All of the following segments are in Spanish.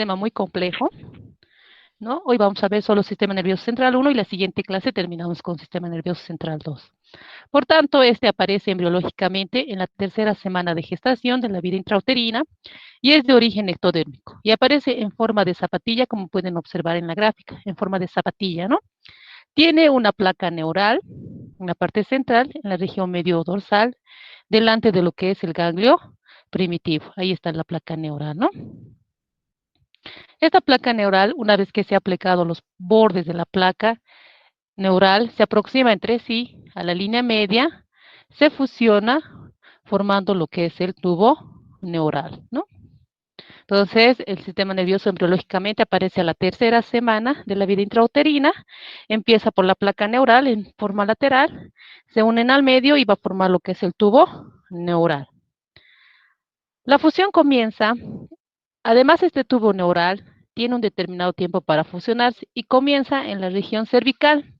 tema muy complejo, ¿no? Hoy vamos a ver solo sistema nervioso central 1 y la siguiente clase terminamos con sistema nervioso central 2. Por tanto, este aparece embriológicamente en la tercera semana de gestación de la vida intrauterina y es de origen ectodérmico y aparece en forma de zapatilla, como pueden observar en la gráfica, en forma de zapatilla, ¿no? Tiene una placa neural, una parte central, en la región medio dorsal, delante de lo que es el ganglio primitivo. Ahí está la placa neural, ¿no? Esta placa neural, una vez que se ha aplicado los bordes de la placa neural, se aproxima entre sí a la línea media, se fusiona formando lo que es el tubo neural, ¿no? Entonces, el sistema nervioso embriológicamente aparece a la tercera semana de la vida intrauterina, empieza por la placa neural en forma lateral, se unen al medio y va a formar lo que es el tubo neural. La fusión comienza, además este tubo neural tiene un determinado tiempo para fusionarse y comienza en la región cervical,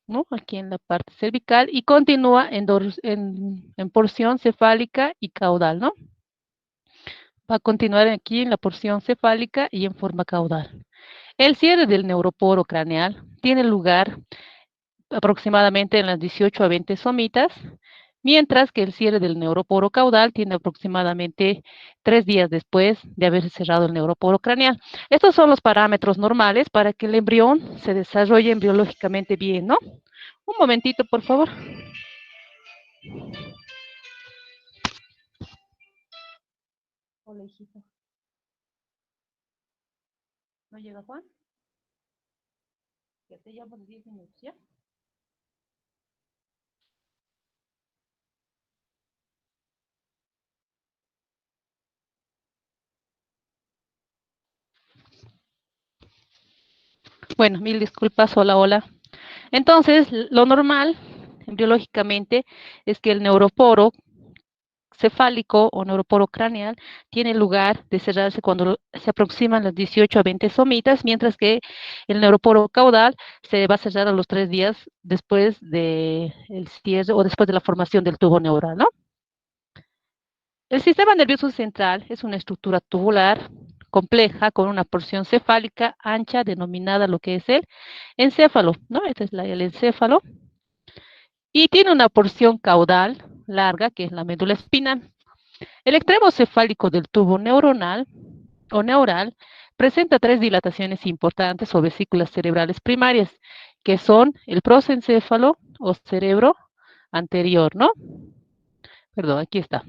¿no? Aquí en la parte cervical y continúa en porción cefálica y caudal, ¿no? Va a continuar aquí en la porción cefálica y en forma caudal. El cierre del neuroporo craneal tiene lugar aproximadamente en las 18 a 20 somitas, mientras que el cierre del neuroporo caudal tiene aproximadamente 3 días después de haberse cerrado el neuroporo craneal. Estos son los parámetros normales para que el embrión se desarrolle embriológicamente bien, ¿no? Un momentito, por favor. Hola, hijito. ¿No llega Juan? Ya te llamo de 10 minutos, ¿ya? Bueno, mil disculpas, hola, hola. Entonces, lo normal, embriológicamente, es que el neuroporo cefálico o neuroporo craneal tiene lugar de cerrarse cuando se aproximan las 18 a 20 somitas, mientras que el neuroporo caudal se va a cerrar a los 3 días después del cierre o después de la formación del tubo neural, ¿no? El sistema nervioso central es una estructura tubular compleja con una porción cefálica ancha denominada lo que es el encéfalo, ¿no? Este es el encéfalo. Y tiene una porción caudal larga que es la médula espinal. El extremo cefálico del tubo neuronal o neural presenta 3 dilataciones importantes o vesículas cerebrales primarias, que son el prosencéfalo o cerebro anterior, ¿no? Perdón, aquí está.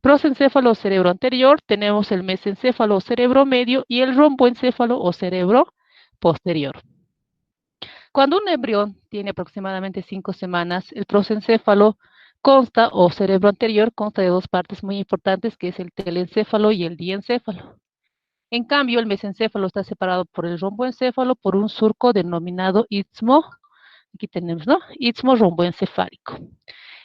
Prosencéfalo o cerebro anterior, tenemos el mesencéfalo o cerebro medio y el romboencéfalo o cerebro posterior. Cuando un embrión tiene aproximadamente 5 semanas, el prosencéfalo consta, o cerebro anterior, consta de 2 partes muy importantes, que es el telencéfalo y el diencéfalo. En cambio, el mesencéfalo está separado por el romboencéfalo por un surco denominado istmo, aquí tenemos, ¿no? Istmo romboencefálico.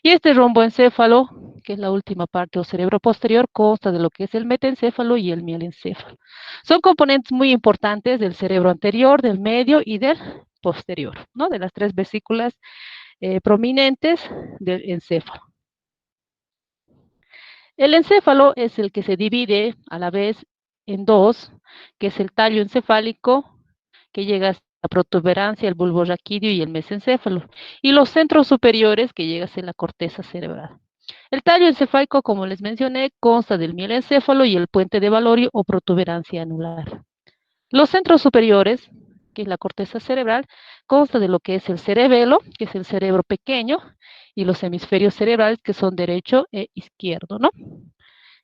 Y este romboencéfalo, que es la última parte o cerebro posterior, consta de lo que es el metencéfalo y el mielencéfalo. Son componentes muy importantes del cerebro anterior, del medio y del posterior, ¿no? De las 3 vesículas prominentes del encéfalo. El encéfalo es el que se divide a la vez en 2, que es el tallo encefálico, que llega hasta la protuberancia, el bulbo raquídeo y el mesencéfalo, y los centros superiores, que llega a ser la corteza cerebral. El tallo encefálico, como les mencioné, consta del mielencéfalo y el puente de Valorio o protuberancia anular. Los centros superiores, que es la corteza cerebral, consta de lo que es el cerebelo, que es el cerebro pequeño, y los hemisferios cerebrales, que son derecho e izquierdo, ¿no?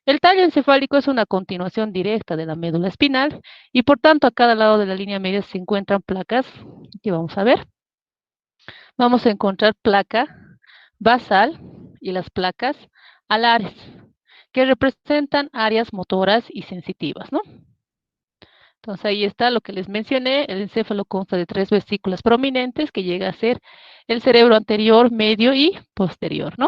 El tallo encefálico es una continuación directa de la médula espinal y por tanto a cada lado de la línea media se encuentran placas que vamos a ver. Vamos a encontrar placa basal y las placas alares, que representan áreas motoras y sensitivas, ¿no? Entonces ahí está lo que les mencioné, el encéfalo consta de 3 vesículas prominentes que llega a ser el cerebro anterior, medio y posterior, ¿no?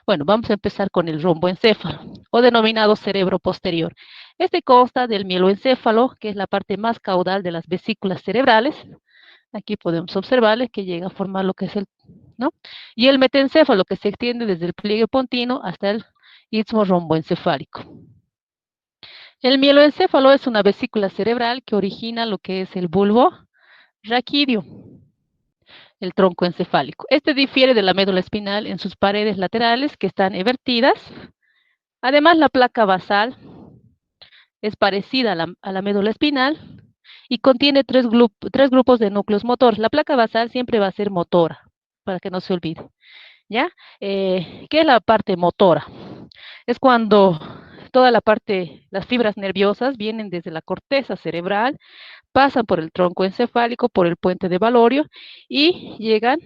Bueno, vamos a empezar con el romboencéfalo, o denominado cerebro posterior. Este consta del mieloencéfalo, que es la parte más caudal de las vesículas cerebrales. Aquí podemos observarles que llega a formar lo que es el, ¿no? Y el metencéfalo, que se extiende desde el pliegue pontino hasta el istmo romboencefálico. El mieloencéfalo es una vesícula cerebral que origina lo que es el bulbo raquídeo, el tronco encefálico. Este difiere de la médula espinal en sus paredes laterales que están evertidas. Además, la placa basal es parecida a la médula espinal y contiene tres grupos de núcleos motores. La placa basal siempre va a ser motora, para que no se olvide, ¿ya? ¿Qué es la parte motora? Es cuando toda la parte, las fibras nerviosas vienen desde la corteza cerebral, pasan por el tronco encefálico, por el puente de Valorio y llegan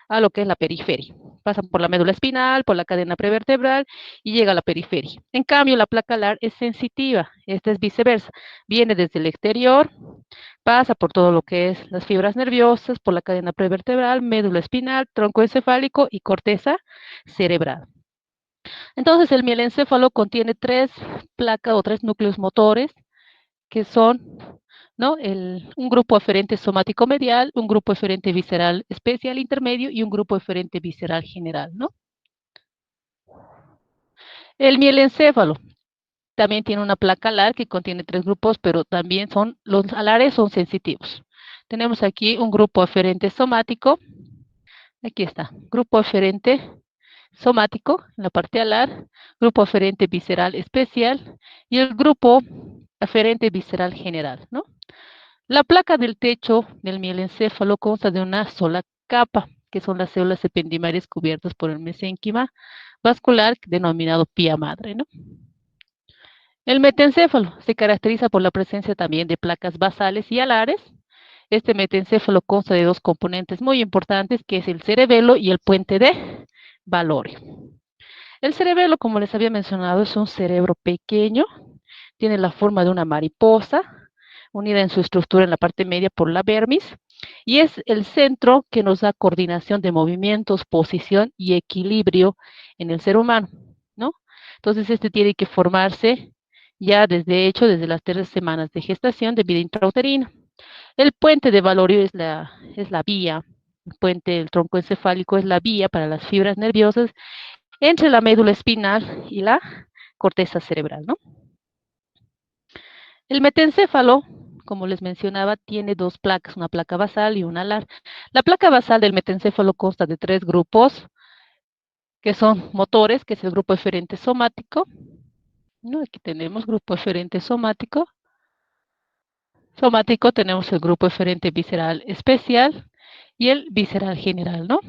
a lo que es la periferia. Pasan por la médula espinal, por la cadena prevertebral y llega a la periferia. En cambio, la placa alar es sensitiva, esta es viceversa. Viene desde el exterior, pasa por todo lo que es las fibras nerviosas, por la cadena prevertebral, médula espinal, tronco encefálico y corteza cerebral. Entonces, el mielencéfalo contiene tres placas o tres núcleos motores que son, ¿no? Un grupo eferente somático medial, un grupo eferente visceral especial intermedio y un grupo eferente visceral general, ¿no? El mielencéfalo también tiene una placa alar que contiene tres grupos, pero también los alares son sensitivos. Tenemos aquí un grupo eferente somático, aquí está, grupo eferente somático en la parte alar, grupo eferente visceral especial y el grupo eferente visceral general, ¿no? La placa del techo del mielencéfalo consta de una sola capa, que son las células ependimales cubiertas por el mesénquima vascular denominado pía madre, ¿no? El metencéfalo se caracteriza por la presencia también de placas basales y alares. Este metencéfalo consta de dos componentes muy importantes, que es el cerebelo y el puente de Valorio. El cerebelo, como les había mencionado, es un cerebro pequeño, tiene la forma de una mariposa, unida en su estructura en la parte media por la vermis, y es el centro que nos da coordinación de movimientos, posición y equilibrio en el ser humano, ¿no? Entonces, este tiene que formarse ya desde las 3 semanas de gestación de vida intrauterina. El puente de Valorio es la vía, el puente del tronco encefálico es la vía para las fibras nerviosas entre la médula espinal y la corteza cerebral, ¿no? El metencéfalo, como les mencionaba, tiene dos placas, una placa basal y una alar. La placa basal del metencéfalo consta de tres grupos, que son motores, que es el grupo eferente somático, ¿no? Aquí tenemos grupo eferente somático. Somático tenemos el grupo eferente visceral especial y el visceral general, ¿no?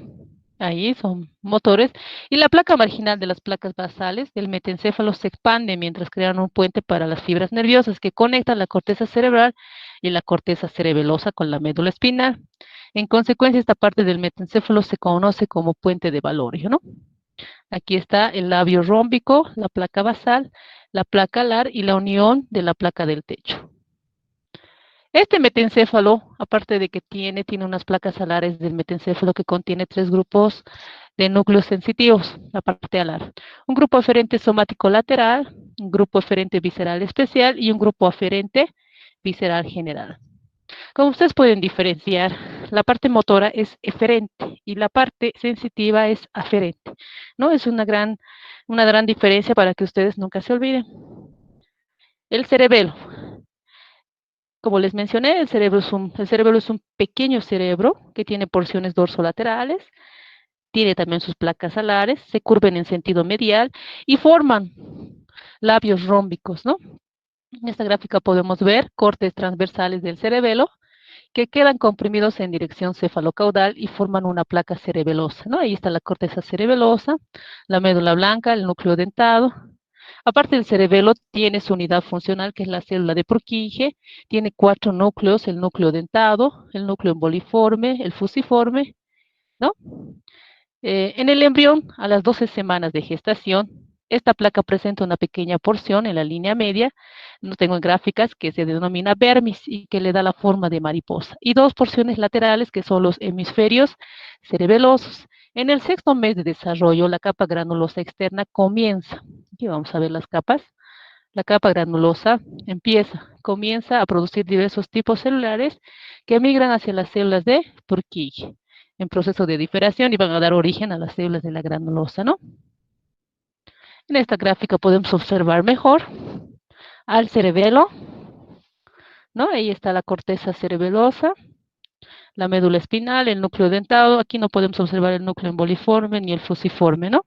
Ahí son motores. Y la placa marginal de las placas basales del metencéfalo se expande mientras crean un puente para las fibras nerviosas que conectan la corteza cerebral y la corteza cerebelosa con la médula espinal. En consecuencia, esta parte del metencéfalo se conoce como puente de Valorio, ¿no? Aquí está el labio rómbico, la placa basal, la placa alar y la unión de la placa del techo. Este metencéfalo, aparte de que tiene unas placas alares del metencéfalo que contiene tres grupos de núcleos sensitivos, la parte alar. Un grupo aferente somático lateral, un grupo aferente visceral especial y un grupo aferente visceral general. Como ustedes pueden diferenciar, la parte motora es eferente y la parte sensitiva es aferente, ¿no? Es una gran diferencia para que ustedes nunca se olviden. El cerebelo. Como les mencioné, el cerebro es un pequeño cerebro que tiene porciones dorsolaterales, tiene también sus placas alares, se curven en sentido medial y forman labios rómbicos, ¿no? En esta gráfica podemos ver cortes transversales del cerebelo que quedan comprimidos en dirección cefalocaudal y forman una placa cerebelosa, ¿no? Ahí está la corteza cerebelosa, la médula blanca, el núcleo dentado. Aparte del cerebelo, tiene su unidad funcional, que es la célula de Purkinje, tiene 4 núcleos, el núcleo dentado, el núcleo emboliforme, el fusiforme, ¿no? En el embrión, a las 12 semanas de gestación, esta placa presenta una pequeña porción en la línea media, no tengo en gráficas, que se denomina vermis y que le da la forma de mariposa, y dos porciones laterales que son los hemisferios cerebelosos. En el sexto mes de desarrollo, la capa granulosa externa comienza. Aquí vamos a ver las capas. La capa granulosa comienza a producir diversos tipos celulares que migran hacia las células de Purkinje en proceso de diferenciación y van a dar origen a las células de la granulosa, ¿no? En esta gráfica podemos observar mejor al cerebelo, ¿no? Ahí está la corteza cerebelosa, la médula espinal, el núcleo dentado. Aquí no podemos observar el núcleo emboliforme ni el fusiforme, ¿no?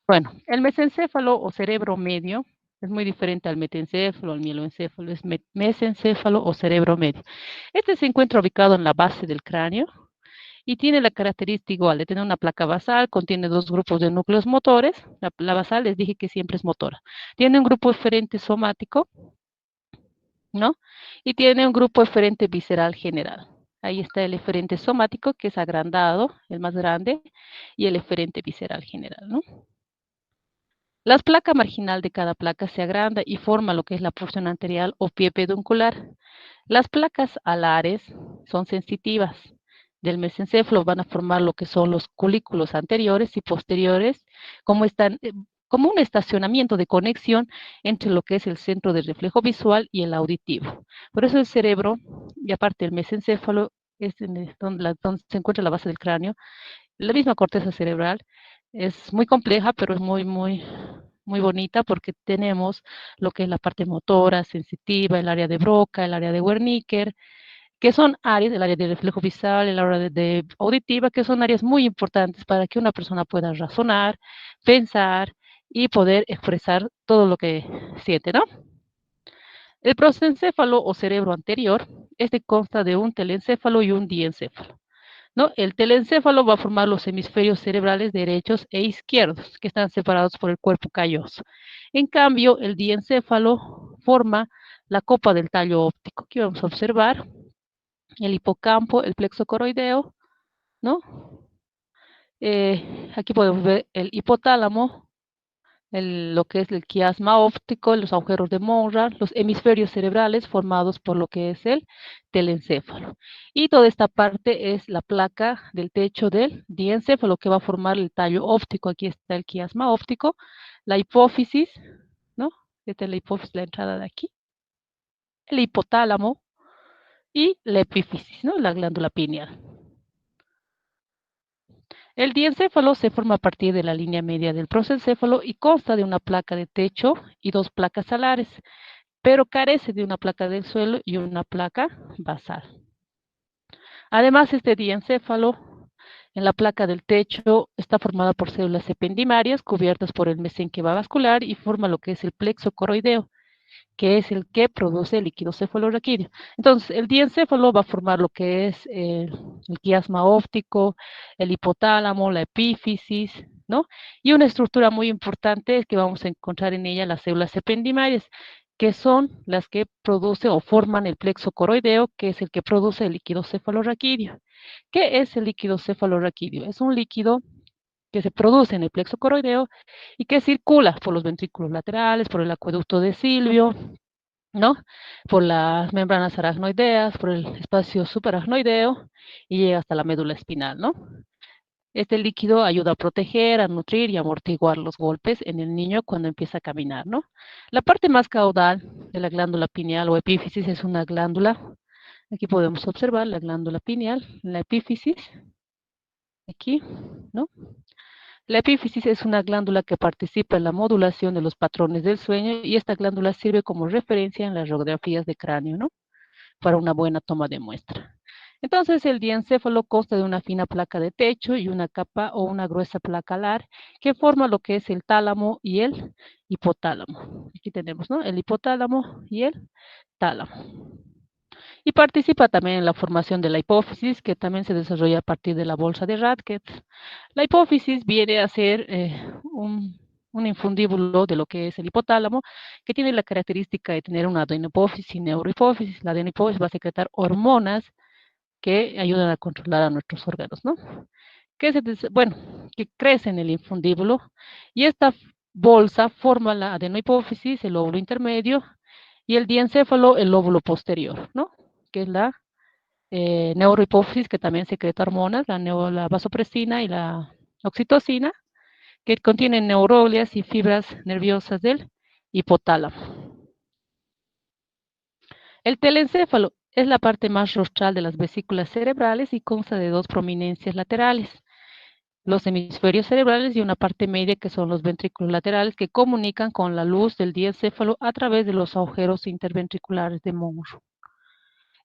Bueno, el mesencéfalo o cerebro medio es muy diferente al metencéfalo, al mieloencéfalo, es mesencéfalo o cerebro medio. Este se encuentra ubicado en la base del cráneo y tiene la característica igual de tener una placa basal, contiene dos grupos de núcleos motores. La basal les dije que siempre es motora. Tiene un grupo eferente somático, ¿no? Y tiene un grupo eferente visceral general. Ahí está el eferente somático, que es agrandado, el más grande, y el eferente visceral general, ¿no? La placa marginal de cada placa se agranda y forma lo que es la porción anterior o pie peduncular. Las placas alares son sensitivas del mesencéfalo, van a formar lo que son los colículos anteriores y posteriores, como están como un estacionamiento de conexión entre lo que es el centro de reflejo visual y el auditivo. Por eso el cerebro, y aparte el mesencéfalo, es donde se encuentra la base del cráneo, la misma corteza cerebral, es muy compleja, pero es muy bonita porque tenemos lo que es la parte motora, sensitiva, el área de Broca, el área de Wernicke, que son áreas, el área de reflejo visual, el área de auditiva, que son áreas muy importantes para que una persona pueda razonar, pensar y poder expresar todo lo que siente, ¿no? El prosencéfalo o cerebro anterior, este consta de un telencéfalo y un diencéfalo, ¿no? El telencéfalo va a formar los hemisferios cerebrales derechos e izquierdos, que están separados por el cuerpo calloso. En cambio, el diencéfalo forma la copa del tallo óptico. Aquí vamos a observar el hipocampo, el plexo coroideo, ¿no? Aquí podemos ver el hipotálamo, lo que es el quiasma óptico, los agujeros de Monro, los hemisferios cerebrales formados por lo que es el telencéfalo. Y toda esta parte es la placa del techo del diencéfalo que va a formar el tallo óptico. Aquí está el quiasma óptico, la hipófisis, ¿no? Esta es la hipófisis, la entrada de aquí, el hipotálamo y la epífisis, ¿no? La glándula pineal. El diencéfalo se forma a partir de la línea media del prosencéfalo y consta de una placa de techo y dos placas alares, pero carece de una placa del suelo y una placa basal. Además, este diencéfalo en la placa del techo está formada por células ependimarias cubiertas por el mesenquima vascular y forma lo que es el plexo coroideo, que es el que produce el líquido cefalorraquídeo. Entonces, el diencéfalo va a formar lo que es el quiasma óptico, el hipotálamo, la epífisis, ¿no? Y una estructura muy importante es que vamos a encontrar en ella las células ependimarias, que son las que producen o forman el plexo coroideo, que es el que produce el líquido cefalorraquídeo. ¿Qué es el líquido cefalorraquídeo? Es un líquido que se produce en el plexo coroideo y que circula por los ventrículos laterales, por el acueducto de Silvio, ¿no? Por las membranas aracnoideas, por el espacio subaracnoideo y llega hasta la médula espinal, ¿no? Este líquido ayuda a proteger, a nutrir y a amortiguar los golpes en el niño cuando empieza a caminar, ¿no? La parte más caudal de la glándula pineal o epífisis es una glándula, aquí podemos observar la glándula pineal, la epífisis, aquí, ¿no? La epífisis es una glándula que participa en la modulación de los patrones del sueño y esta glándula sirve como referencia en las radiografías de cráneo, ¿no? Para una buena toma de muestra. Entonces, el diencéfalo consta de una fina placa de techo y una capa o una gruesa placa alar que forma lo que es el tálamo y el hipotálamo. Aquí tenemos, ¿no? El hipotálamo y el tálamo. Y participa también en la formación de la hipófisis, que también se desarrolla a partir de la bolsa de Radke. La hipófisis viene a ser un infundíbulo de lo que es el hipotálamo, que tiene la característica de tener una adenohipófisis y neurohipófisis. La adenohipófisis va a secretar hormonas que ayudan a controlar a nuestros órganos, ¿no? Bueno, que crece en el infundíbulo y esta bolsa forma la adenohipófisis, el lóbulo intermedio, y el diencéfalo, el lóbulo posterior, ¿no? Que es la neurohipófisis, que también secreta hormonas, la vasopresina y la oxitocina, que contienen neuroglias y fibras nerviosas del hipotálamo. El telencéfalo es la parte más rostral de las vesículas cerebrales y consta de dos prominencias laterales. los hemisferios cerebrales y una parte media que son los ventrículos laterales que comunican con la luz del diencéfalo a través de los agujeros interventriculares de Monro.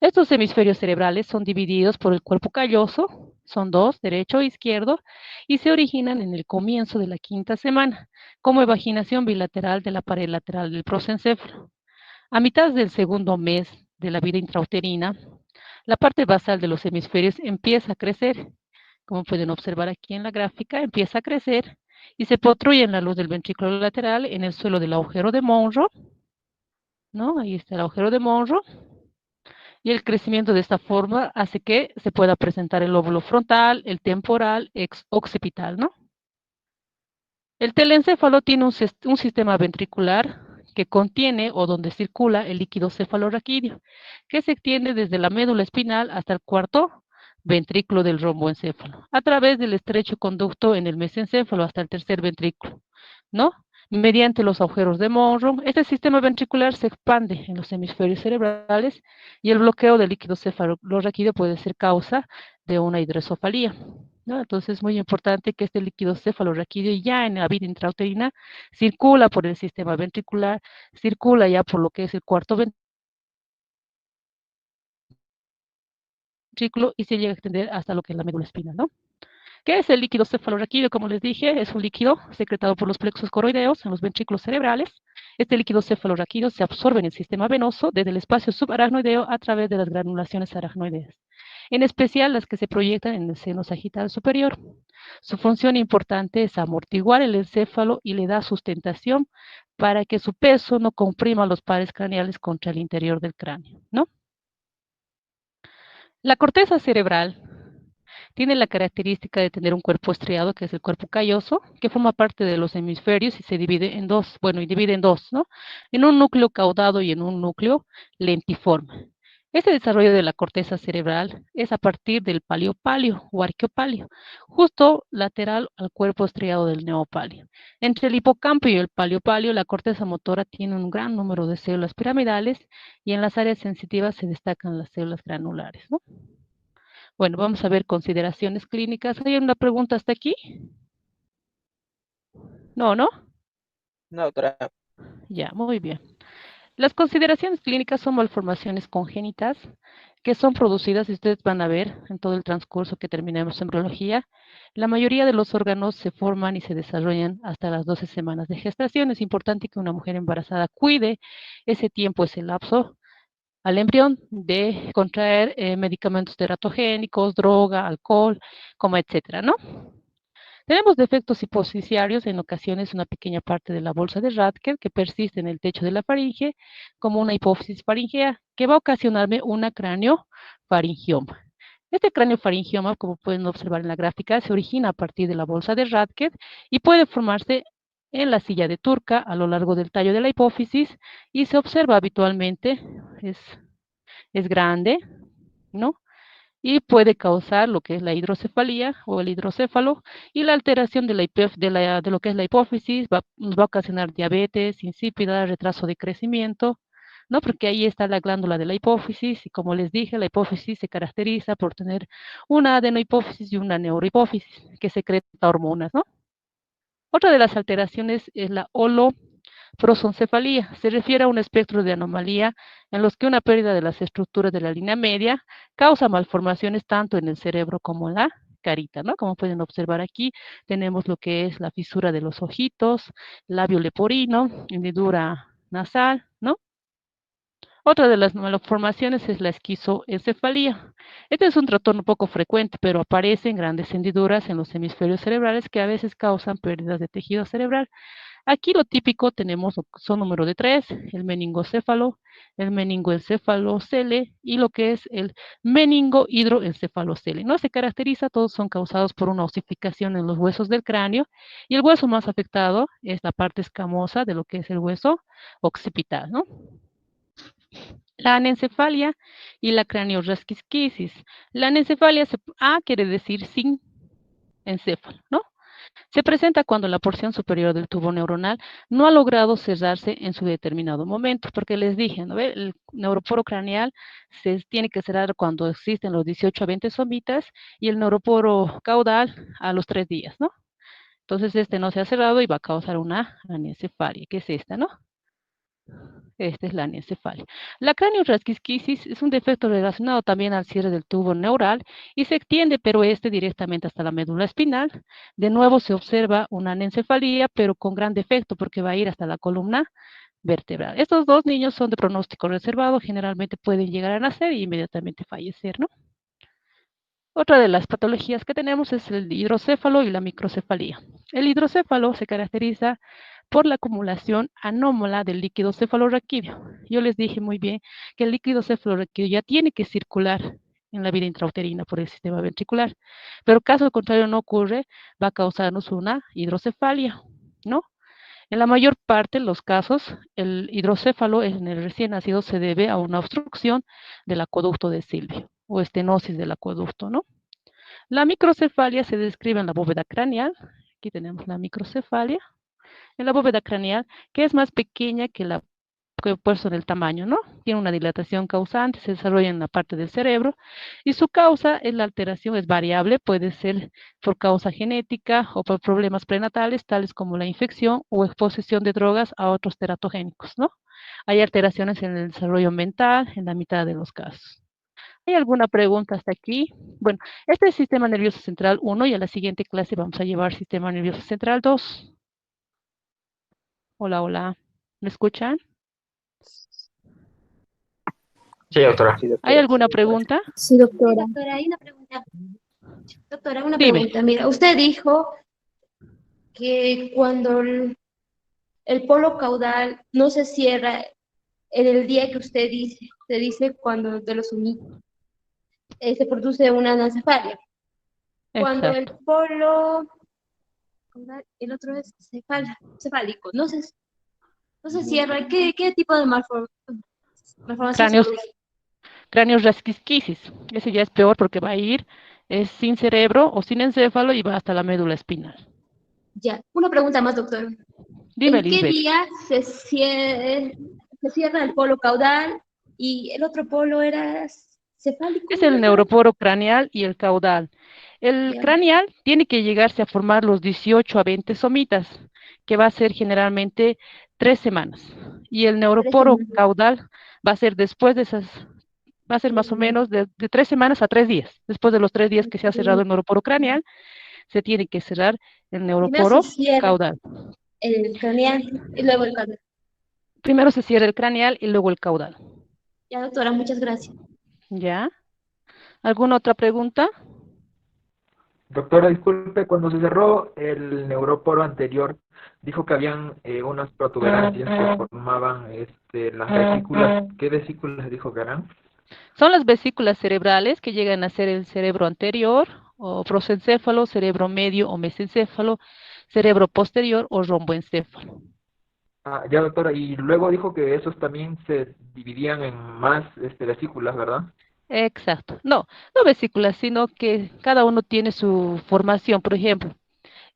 Estos hemisferios cerebrales son divididos por el cuerpo calloso, son dos, derecho e izquierdo, y se originan en el comienzo de la quinta semana, como evaginación bilateral de la pared lateral del prosencéfalo. A mitad del segundo mes de la vida intrauterina, la parte basal de los hemisferios empieza a crecer. Como pueden observar aquí en la gráfica, empieza a crecer y se protruye en la luz del ventrículo lateral en el suelo del agujero de Monro, ¿no? Ahí está el agujero de Monro. Y el crecimiento de esta forma hace que se pueda presentar el lóbulo frontal, el temporal, occipital, ¿no? El telencéfalo tiene un sistema ventricular que contiene o donde circula el líquido cefalorraquídeo, que se extiende desde la médula espinal hasta el cuarto ventrículo del romboencéfalo, a través del estrecho conducto en el mesencéfalo hasta el tercer ventrículo, ¿no? Mediante los agujeros de Monro, este sistema ventricular se expande en los hemisferios cerebrales y el bloqueo del líquido cefalorraquídeo puede ser causa de una hidrocefalia, ¿no? Entonces es muy importante que este líquido cefalorraquídeo ya en la vida intrauterina circula por el sistema ventricular, circula ya por lo que es el cuarto ventrículo y se llega a extender hasta lo que es la médula espinal, ¿no? ¿Qué es el líquido cefalorraquídeo? Como les dije, es un líquido secretado por los plexos coroideos en los ventrículos cerebrales. Este líquido cefalorraquídeo se absorbe en el sistema venoso desde el espacio subaracnoideo a través de las granulaciones aracnoideas, en especial las que se proyectan en el seno sagital superior. Su función importante es amortiguar el encéfalo y le da sustentación para que su peso no comprima los pares craneales contra el interior del cráneo, ¿no? La corteza cerebral tiene la característica de tener un cuerpo estriado, que es el cuerpo calloso, que forma parte de los hemisferios y se divide en dos, bueno, y divide en dos, ¿no? En un núcleo caudado y en un núcleo lentiforme. Este desarrollo de la corteza cerebral es a partir del paleopalio o arqueopalio, justo lateral al cuerpo estriado del neopalio. Entre el hipocampo y el paleopalio, la corteza motora tiene un gran número de células piramidales y en las áreas sensitivas se destacan las células granulares, ¿no? Bueno, vamos a ver consideraciones clínicas. ¿Hay una pregunta hasta aquí? No, ¿no? No, doctora. Ya, muy bien. Las consideraciones clínicas son malformaciones congénitas que son producidas, y ustedes van a ver en todo el transcurso que terminemos en embriología, la mayoría de los órganos se forman y se desarrollan hasta las 12 semanas de gestación. Es importante que una mujer embarazada cuide ese tiempo, ese lapso, al embrión de contraer medicamentos teratogénicos, droga, alcohol, como etcétera, ¿no? Tenemos defectos hiposficiarios, en ocasiones una pequeña parte de la bolsa de Radker que persiste en el techo de la faringe, como una hipófisis faringea, que va a ocasionarme una craniofaringioma. Este craniofaringioma, como pueden observar en la gráfica, se origina a partir de la bolsa de Radker y puede formarse en la silla de Turca a lo largo del tallo de la hipófisis y se observa habitualmente, es grande, ¿no? Y puede causar lo que es la hidrocefalía o el hidrocéfalo y la alteración de lo que es la hipófisis nos va a ocasionar diabetes insípida, retraso de crecimiento, ¿no? Porque ahí está la glándula de la hipófisis y como les dije, la hipófisis se caracteriza por tener una adenohipófisis y una neurohipófisis que secreta hormonas, ¿no? Otra de las alteraciones es la prosoncefalía. Se refiere a un espectro de anomalía en los que una pérdida de las estructuras de la línea media causa malformaciones tanto en el cerebro como en la carita, ¿no? Como pueden observar aquí, tenemos lo que es la fisura de los ojitos, labio leporino, hendidura nasal, ¿no? Otra de las malformaciones es la esquizoencefalía. Este es un trastorno poco frecuente, pero aparece en grandes hendiduras en los hemisferios cerebrales que a veces causan pérdidas de tejido cerebral. Aquí lo típico tenemos, son número de tres, el meningocéfalo, el meningoencefalocele y lo que es el meningohidroencefalocele. No se caracteriza, todos son causados por una osificación en los huesos del cráneo y el hueso más afectado es la parte escamosa de lo que es el hueso occipital, ¿no? La anencefalia y la craniorasquisquisis. La anencefalia, A quiere decir sin encéfalo, ¿no? Se presenta cuando la porción superior del tubo neuronal no ha logrado cerrarse en su determinado momento, porque les dije, ¿no? El neuroporo craneal se tiene que cerrar cuando existen los 18 a 20 somitas y el neuroporo caudal a los 3 días, ¿no? Entonces este no se ha cerrado y va a causar una anencefalia, que es esta, ¿no? Esta es la anencefalia. La craniotrasquisquisis es un defecto relacionado también al cierre del tubo neural y se extiende, pero este directamente hasta la médula espinal. De nuevo se observa una anencefalía, pero con gran defecto porque va a ir hasta la columna vertebral. Estos dos niños son de pronóstico reservado, generalmente pueden llegar a nacer e inmediatamente fallecer, ¿no? Otra de las patologías que tenemos es el hidrocéfalo y la microcefalía. El hidrocéfalo se caracteriza por la acumulación anómala del líquido cefalorraquídeo. Yo les dije muy bien que el líquido cefalorraquídeo ya tiene que circular en la vía intrauterina por el sistema ventricular, pero caso contrario no ocurre, va a causarnos una hidrocefalia, ¿no? En la mayor parte de los casos, el hidrocéfalo en el recién nacido se debe a una obstrucción del acueducto de Silvio o estenosis del acueducto, ¿no? La microcefalia se describe en la bóveda craneal. Aquí tenemos la microcefalia. En la bóveda craneal, que es más pequeña que la que puesto en el tamaño, ¿no? Tiene una dilatación causante, se desarrolla en la parte del cerebro y su causa es la alteración, es variable, puede ser por causa genética o por problemas prenatales, tales como la infección o exposición de drogas a otros teratogénicos, ¿no? Hay alteraciones en el desarrollo mental en la mitad de los casos. ¿Hay alguna pregunta hasta aquí? Bueno, este es sistema nervioso central 1 y a la siguiente clase vamos a llevar sistema nervioso central 2. Hola, hola. ¿Me escuchan? Sí, doctora. ¿Hay alguna pregunta? Sí, doctora. Doctora, hay una pregunta. Doctora, una Dime. pregunta. Mira, usted dijo que cuando el polo caudal no se cierra en el día que usted dice, se dice cuando de los humitos, se produce una anencefalia. Cuando el Exacto. polo caudal, el otro es cefálico, no se cierra, ¿qué tipo de malformación se Cráneos, produce? cráneos rasquisquisis. Ese ya es peor porque va a ir es sin cerebro o sin encéfalo y va hasta la médula espinal. Ya, una pregunta más, doctor. Dime, ¿En qué Lisbeth. día se cierra el polo caudal y el otro polo era cefálico, Es ¿no, el doctora? neuroporo craneal y el caudal. El Ya, craneal tiene que llegarse a formar los 18 a 20 somitas, que va a ser generalmente 3 semanas. Y el tres neuroporo semanas. caudal va a ser después de esas, va a ser más o menos de 3 semanas a 3 días. Después de los 3 días que se ha cerrado el neuroporo craneal, se tiene que cerrar el Primero se neuroporo cierra caudal. el craneal y luego el caudal. Primero se cierra el craneal y luego el caudal. Ya, doctora, muchas gracias. ¿Ya? ¿Alguna otra pregunta? Doctora, disculpe, cuando se cerró el neuróporo anterior, dijo que habían unas protuberancias que formaban las vesículas. ¿Qué vesículas dijo que eran? Son las vesículas cerebrales que llegan a ser el cerebro anterior o prosencéfalo, cerebro medio o mesencéfalo, cerebro posterior o romboencéfalo. Ah, ya, doctora, y luego dijo que esos también se dividían en más vesículas, ¿verdad? Exacto. No, no vesículas, sino que cada uno tiene su formación. Por ejemplo,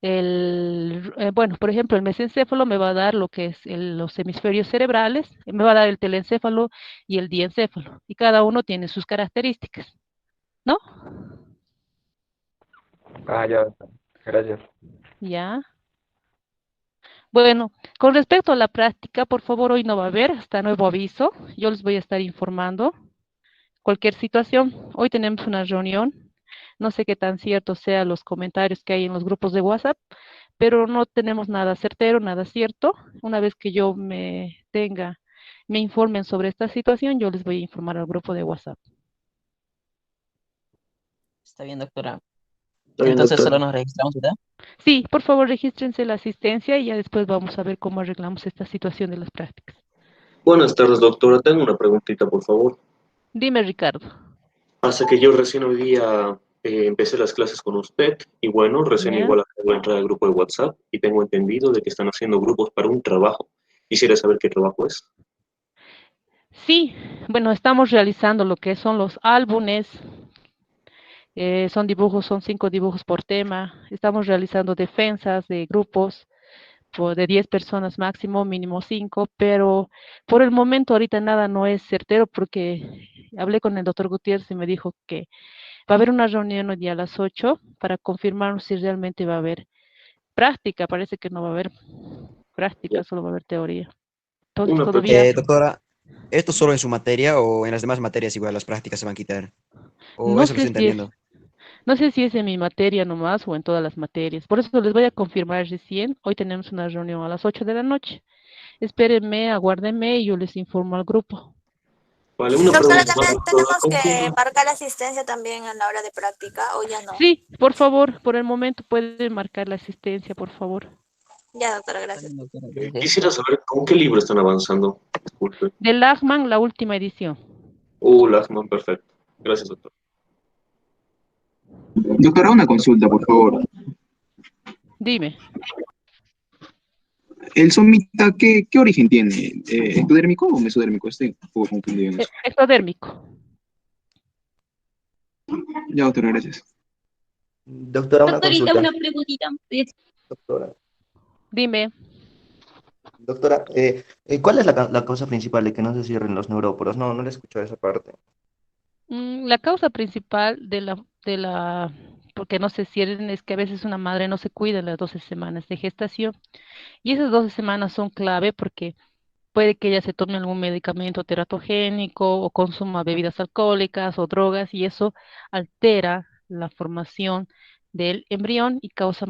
bueno, por ejemplo, el mesencéfalo me va a dar lo que es los hemisferios cerebrales, me va a dar el telencéfalo y el diencéfalo, y cada uno tiene sus características, ¿no? Ah, ya, doctora. Gracias. Ya. Bueno, con respecto a la práctica, por favor, hoy no va a haber, hasta nuevo aviso. Yo les voy a estar informando cualquier situación. Hoy tenemos una reunión. No sé qué tan ciertos sean los comentarios que hay en los grupos de WhatsApp, pero no tenemos nada certero, nada cierto. Una vez que yo me informen sobre esta situación, yo les voy a informar al grupo de WhatsApp. Está bien, doctora. Está bien, Entonces solo doctora. nos registramos, ¿verdad? Sí, por favor, regístrense la asistencia y ya después vamos a ver cómo arreglamos esta situación de las prácticas. Buenas tardes, doctora. Tengo una preguntita, por favor. Dime, Ricardo. Hasta que yo recién hoy día empecé las clases con usted y bueno, recién ¿Ya? igual acabo de entrar al grupo de WhatsApp y tengo entendido de que están haciendo grupos para un trabajo. Quisiera saber qué trabajo es. Sí, bueno, estamos realizando lo que son los álbumes Son dibujos, son 5 dibujos por tema. Estamos realizando defensas de grupos de 10 personas máximo, mínimo 5, pero por el momento ahorita nada no es certero porque hablé con el doctor Gutiérrez y me dijo que va a haber una reunión hoy día a las 8 para confirmar si realmente va a haber práctica. Parece que no va a haber práctica, Ya. solo va a haber teoría. Entonces Una pregunta. todavía, Doctora, ¿esto solo en su materia o en las demás materias igual las prácticas se van a quitar? ¿O no eso lo sé estoy si es, entendiendo? no sé si es en mi materia nomás o en todas las materias. Por eso les voy a confirmar recién. Hoy tenemos una reunión a las 8 de la noche. Espérenme, aguárdenme y yo les informo al grupo. Vale, una Doctora, pregunta más, también doctora. tenemos ¿Con que quién? marcar asistencia también a la hora de práctica, o ya no. Sí, por favor, por el momento pueden marcar la asistencia, por favor. Ya, doctora, gracias. Quisiera saber con qué libro están avanzando. Disculpe. De Lachman, la última edición. Lachman, perfecto. Gracias, doctor. Doctora, una consulta, por favor. Dime. ¿El somita qué origen tiene? ¿Ectodérmico o mesodérmico? Estoy un poco confundido en eso. Ectodérmico. Ya, doctora, gracias. Doctora, una Doctorita, consulta. una preguntita. Doctora, Dime. doctora, ¿cuál es la causa principal de que no se cierren los neuróporos? No, no le escucho esa parte. La causa principal porque no se cierren es que a veces una madre no se cuida en las 12 semanas de gestación y esas 12 semanas son clave porque puede que ella se tome algún medicamento teratogénico o consuma bebidas alcohólicas o drogas y eso altera la formación del embrión y causa